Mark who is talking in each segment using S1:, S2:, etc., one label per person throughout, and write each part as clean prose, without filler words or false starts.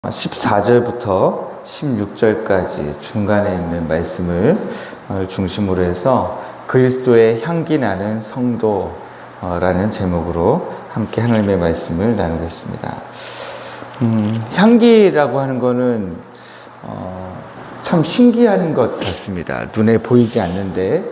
S1: 14절부터 16절까지 중간에 있는 말씀을 중심으로 해서 그리스도의 향기 나는 성도라는 제목으로 함께 하나님의 말씀을 나누겠습니다. 향기라고 하는 거는 참 신기한 것 같습니다. 눈에 보이지 않는데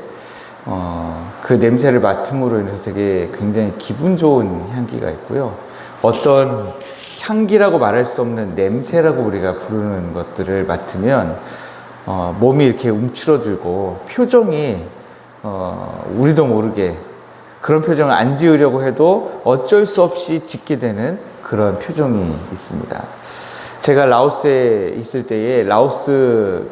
S1: 그 냄새를 맡음으로 인해서 되게 굉장히 기분 좋은 향기가 있고요. 어떤 향기라고 말할 수 없는 냄새라고 우리가 부르는 것들을 맡으면 몸이 이렇게 움츠러들고 표정이 우리도 모르게 그런 표정을 안 지으려고 해도 어쩔 수 없이 짓게 되는 그런 표정이 있습니다. 제가 라오스에 있을 때에 라오스는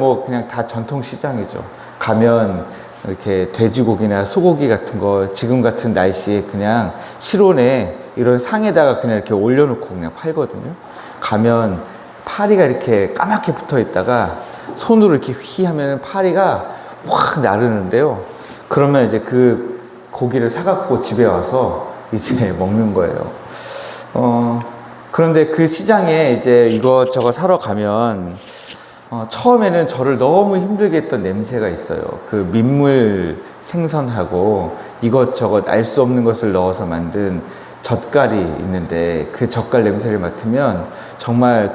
S1: 뭐 그냥 다 전통 시장이죠. 가면 이렇게 돼지고기나 소고기 같은 거 지금 같은 날씨에 그냥 실온에 이런 상에다가 그냥 이렇게 올려놓고 그냥 팔거든요. 가면 파리가 이렇게 까맣게 붙어 있다가 손으로 이렇게 휘 하면 파리가 확 나르는데요. 그러면 이제 그 고기를 사갖고 집에 와서 이제 먹는 거예요. 그런데 그 시장에 이제 이것저것 사러 가면 처음에는 저를 너무 힘들게 했던 냄새가 있어요. 그 민물 생선하고 이것저것 알 수 없는 것을 넣어서 만든 젓갈이 있는데 그 젓갈 냄새를 맡으면 정말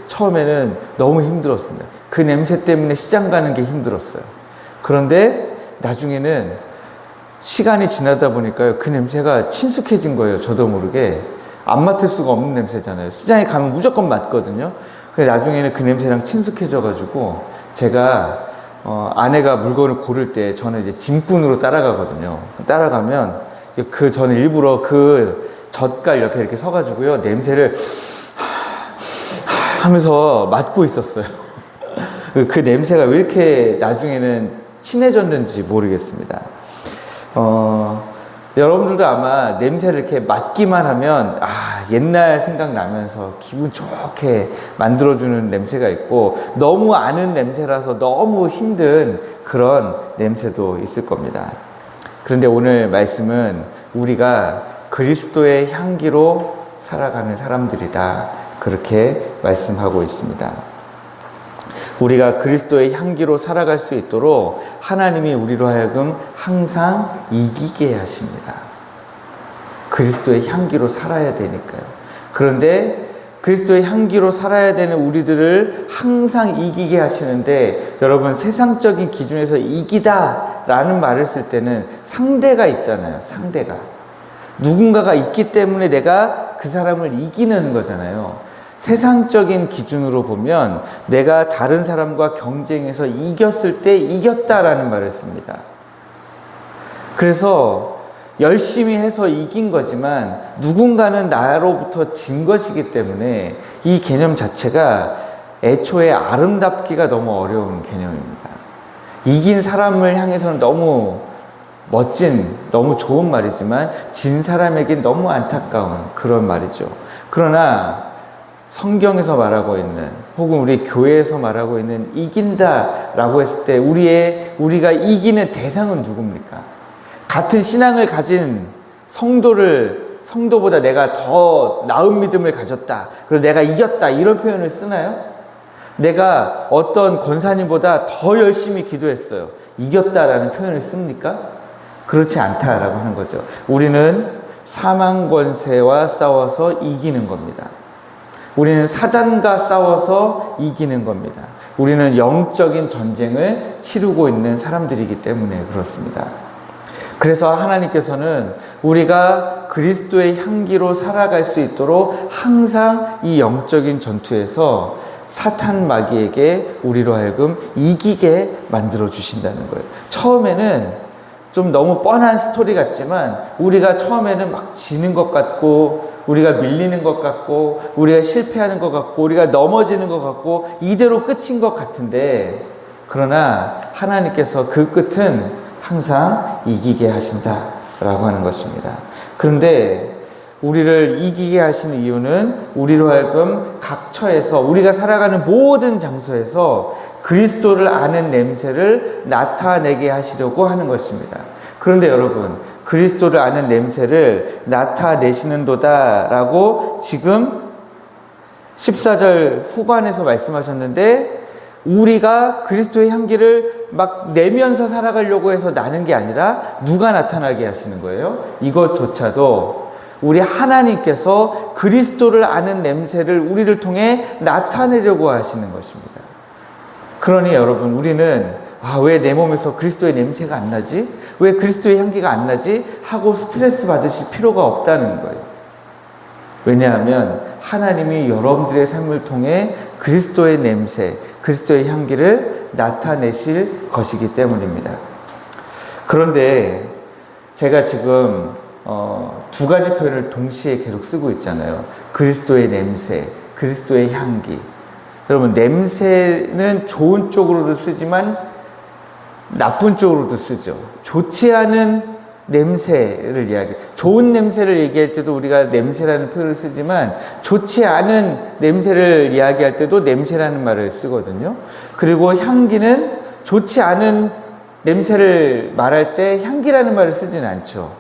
S1: 처음에는 너무 힘들었습니다. 그 냄새 때문에 시장 가는 게 힘들었어요. 그런데 나중에는 시간이 지나다 보니까요, 그 냄새가 친숙해진 거예요. 저도 모르게. 안 맡을 수가 없는 냄새잖아요. 시장에 가면 무조건 맡거든요. 근데 나중에는 그 냄새랑 친숙해져가지고 제가 아내가 물건을 고를 때 저는 이제 짐꾼으로 따라가거든요. 따라가면 저는 일부러 그 젓갈 옆에 이렇게 서가지고요, 냄새를 하면서 맡고 있었어요. 그 냄새가 왜 이렇게 나중에는 친해졌는지 모르겠습니다. 여러분들도 아마 냄새를 이렇게 맡기만 하면 옛날 생각나면서 기분 좋게 만들어주는 냄새가 있고, 너무 아는 냄새라서 너무 힘든 그런 냄새도 있을 겁니다. 그런데 오늘 말씀은 우리가 그리스도의 향기로 살아가는 사람들이다, 그렇게 말씀하고 있습니다. 우리가 그리스도의 향기로 살아갈 수 있도록 하나님이 우리로 하여금 항상 이기게 하십니다. 그리스도의 향기로 살아야 되니까요. 그런데 그리스도의 향기로 살아야 되는 우리들을 항상 이기게 하시는데, 여러분, 세상적인 기준에서 이기다 라는 말을 쓸 때는 상대가 있잖아요. 상대가. 누군가가 있기 때문에 내가 그 사람을 이기는 거잖아요. 세상적인 기준으로 보면 내가 다른 사람과 경쟁해서 이겼을 때 이겼다라는 말을 씁니다. 그래서 열심히 해서 이긴 거지만 누군가는 나로부터 진 것이기 때문에 이 개념 자체가 애초에 아름답기가 너무 어려운 개념입니다. 이긴 사람을 향해서는 너무 멋진, 너무 좋은 말이지만 진 사람에겐 너무 안타까운 그런 말이죠. 그러나 성경에서 말하고 있는, 혹은 우리 교회에서 말하고 있는 이긴다라고 했을 때 우리가 이기는 대상은 누굽니까? 같은 신앙을 가진 성도보다 내가 더 나은 믿음을 가졌다, 그리고 내가 이겼다, 이런 표현을 쓰나요? 내가 어떤 권사님보다 더 열심히 기도했어요, 이겼다라는 표현을 씁니까? 그렇지 않다라고 하는 거죠. 우리는 사망 권세와 싸워서 이기는 겁니다. 우리는 사단과 싸워서 이기는 겁니다. 우리는 영적인 전쟁을 치르고 있는 사람들이기 때문에 그렇습니다. 그래서 하나님께서는 우리가 그리스도의 향기로 살아갈 수 있도록 항상 이 영적인 전투에서 사탄 마귀에게 우리로 하여금 이기게 만들어 주신다는 거예요. 처음에는 좀 너무 뻔한 스토리 같지만 우리가 처음에는 막 지는 것 같고, 우리가 밀리는 것 같고, 우리가 실패하는 것 같고, 우리가 넘어지는 것 같고, 이대로 끝인 것 같은데, 그러나 하나님께서 그 끝은 항상 이기게 하신다라고 하는 것입니다. 그런데 우리를 이기게 하시는 이유는 우리로 하여금 각 처에서, 우리가 살아가는 모든 장소에서 그리스도를 아는 냄새를 나타내게 하시려고 하는 것입니다. 그런데 여러분, 그리스도를 아는 냄새를 나타내시는도다라고 지금 14절 후반에서 말씀하셨는데, 우리가 그리스도의 향기를 막 내면서 살아가려고 해서 나는 게 아니라 누가 나타나게 하시는 거예요? 이것조차도 우리 하나님께서 그리스도를 아는 냄새를 우리를 통해 나타내려고 하시는 것입니다. 그러니 여러분, 우리는 왜 내 몸에서 그리스도의 냄새가 안 나지? 왜 그리스도의 향기가 안 나지? 하고 스트레스 받으실 필요가 없다는 거예요. 왜냐하면 하나님이 여러분들의 삶을 통해 그리스도의 냄새, 그리스도의 향기를 나타내실 것이기 때문입니다. 그런데 제가 지금 두 가지 표현을 동시에 계속 쓰고 있잖아요. 그리스도의 냄새, 그리스도의 향기. 여러분, 냄새는 좋은 쪽으로도 쓰지만 나쁜 쪽으로도 쓰죠. 좋지 않은 냄새를 이야기해요. 좋은 냄새를 얘기할 때도 우리가 냄새라는 표현을 쓰지만 좋지 않은 냄새를 이야기할 때도 냄새라는 말을 쓰거든요. 그리고 향기는 좋지 않은 냄새를 말할 때 향기라는 말을 쓰지는 않죠.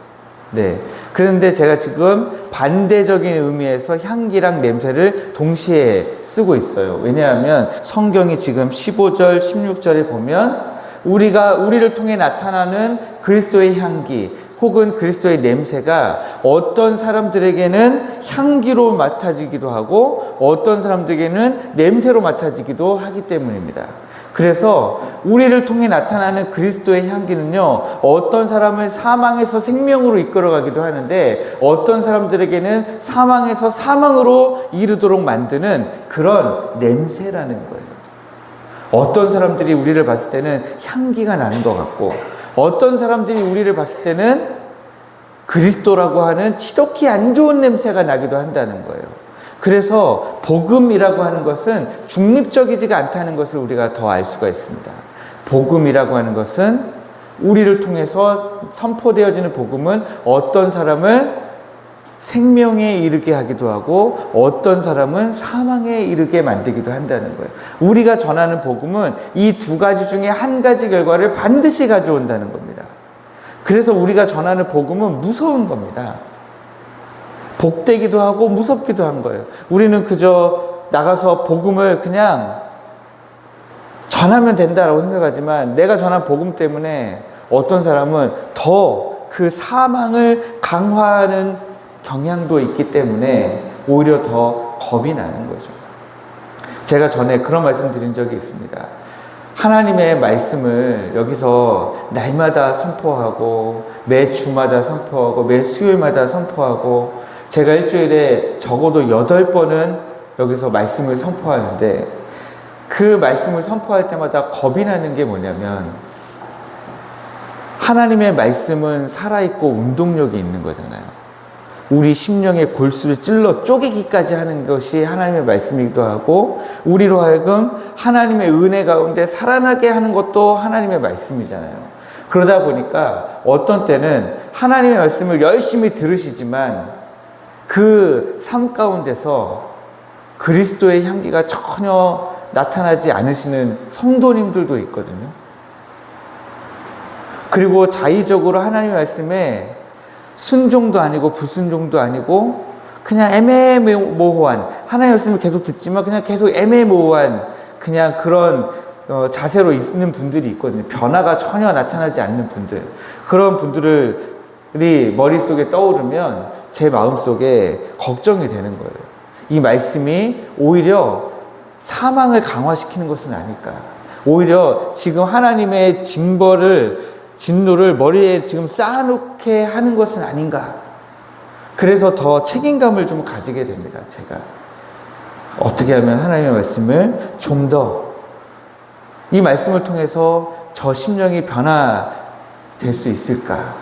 S1: 네. 그런데 제가 지금 반대적인 의미에서 향기랑 냄새를 동시에 쓰고 있어요. 왜냐하면 성경이 지금 15절, 16절에 보면 우리를 통해 나타나는 그리스도의 향기 혹은 그리스도의 냄새가 어떤 사람들에게는 향기로 맡아지기도 하고 어떤 사람들에게는 냄새로 맡아지기도 하기 때문입니다. 그래서 우리를 통해 나타나는 그리스도의 향기는요, 어떤 사람을 사망에서 생명으로 이끌어가기도 하는데 어떤 사람들에게는 사망에서 사망으로 이르도록 만드는 그런 냄새라는 거예요. 어떤 사람들이 우리를 봤을 때는 향기가 나는 것 같고 어떤 사람들이 우리를 봤을 때는 그리스도라고 하는 지독히 안 좋은 냄새가 나기도 한다는 거예요. 그래서 복음이라고 하는 것은 중립적이지가 않다는 것을 우리가 더 알 수가 있습니다. 복음이라고 하는 것은 우리를 통해서 선포되어지는 복음은 어떤 사람을 생명에 이르게 하기도 하고 어떤 사람은 사망에 이르게 만들기도 한다는 거예요. 우리가 전하는 복음은 이 두 가지 중에 한 가지 결과를 반드시 가져온다는 겁니다. 그래서 우리가 전하는 복음은 무서운 겁니다. 복되기도 하고 무섭기도 한 거예요. 우리는 그저 나가서 복음을 그냥 전하면 된다라고 생각하지만 내가 전한 복음 때문에 어떤 사람은 더 그 사망을 강화하는 경향도 있기 때문에 오히려 더 겁이 나는 거죠. 제가 전에 그런 말씀 드린 적이 있습니다. 하나님의 말씀을 여기서 날마다 선포하고 매 주마다 선포하고 매 수요일마다 선포하고 제가 일주일에 적어도 8번은 여기서 말씀을 선포하는데 그 말씀을 선포할 때마다 겁이 나는 게 뭐냐면 하나님의 말씀은 살아있고 운동력이 있는 거잖아요. 우리 심령의 골수를 찔러 쪼개기까지 하는 것이 하나님의 말씀이기도 하고 우리로 하여금 하나님의 은혜 가운데 살아나게 하는 것도 하나님의 말씀이잖아요. 그러다 보니까 어떤 때는 하나님의 말씀을 열심히 들으시지만 그 삶 가운데서 그리스도의 향기가 전혀 나타나지 않으시는 성도님들도 있거든요. 그리고 자의적으로 하나님의 말씀에 순종도 아니고 불순종도 아니고 그냥 애매모호한 하나님의 말씀을 계속 듣지만 그냥 계속 애매모호한 그냥 그런 자세로 있는 분들이 있거든요. 변화가 전혀 나타나지 않는 분들. 그런 분들이 머릿속에 떠오르면 제 마음속에 걱정이 되는 거예요. 이 말씀이 오히려 사망을 강화시키는 것은 아닐까. 오히려 지금 하나님의 진노를 머리에 지금 쌓아놓게 하는 것은 아닌가. 그래서 더 책임감을 좀 가지게 됩니다. 제가 어떻게 하면 하나님의 말씀을 좀 더 이 말씀을 통해서 저 심령이 변화될 수 있을까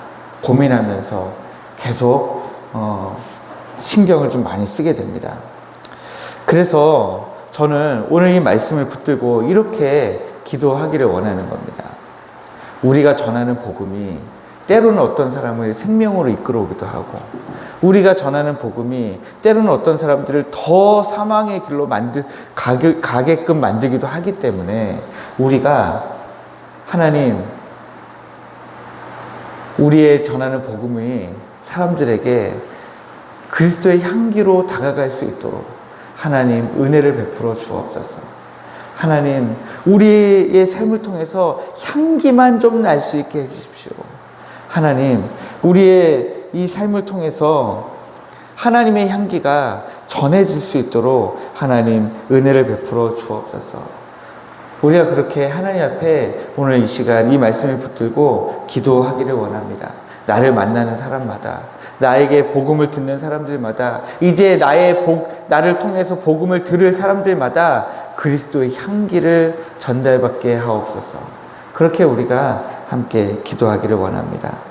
S1: 고민하면서 계속 신경을 좀 많이 쓰게 됩니다. 그래서 저는 오늘 이 말씀을 붙들고 이렇게 기도하기를 원하는 겁니다. 우리가 전하는 복음이 때로는 어떤 사람을 생명으로 이끌어오기도 하고 우리가 전하는 복음이 때로는 어떤 사람들을 더 사망의 길로 가게끔 만들기도 하기 때문에 우리가 하나님 우리의 전하는 복음이 사람들에게 그리스도의 향기로 다가갈 수 있도록 하나님 은혜를 베풀어 주옵소서. 하나님 우리의 삶을 통해서 향기만 좀 날 수 있게 해주십시오. 하나님 우리의 이 삶을 통해서 하나님의 향기가 전해질 수 있도록 하나님 은혜를 베풀어 주옵소서. 우리가 그렇게 하나님 앞에 오늘 이 시간 이 말씀을 붙들고 기도하기를 원합니다. 나를 만나는 사람마다, 나에게 복음을 듣는 사람들마다, 이제 나를 통해서 복음을 들을 사람들마다 그리스도의 향기를 전달받게 하옵소서. 그렇게 우리가 함께 기도하기를 원합니다.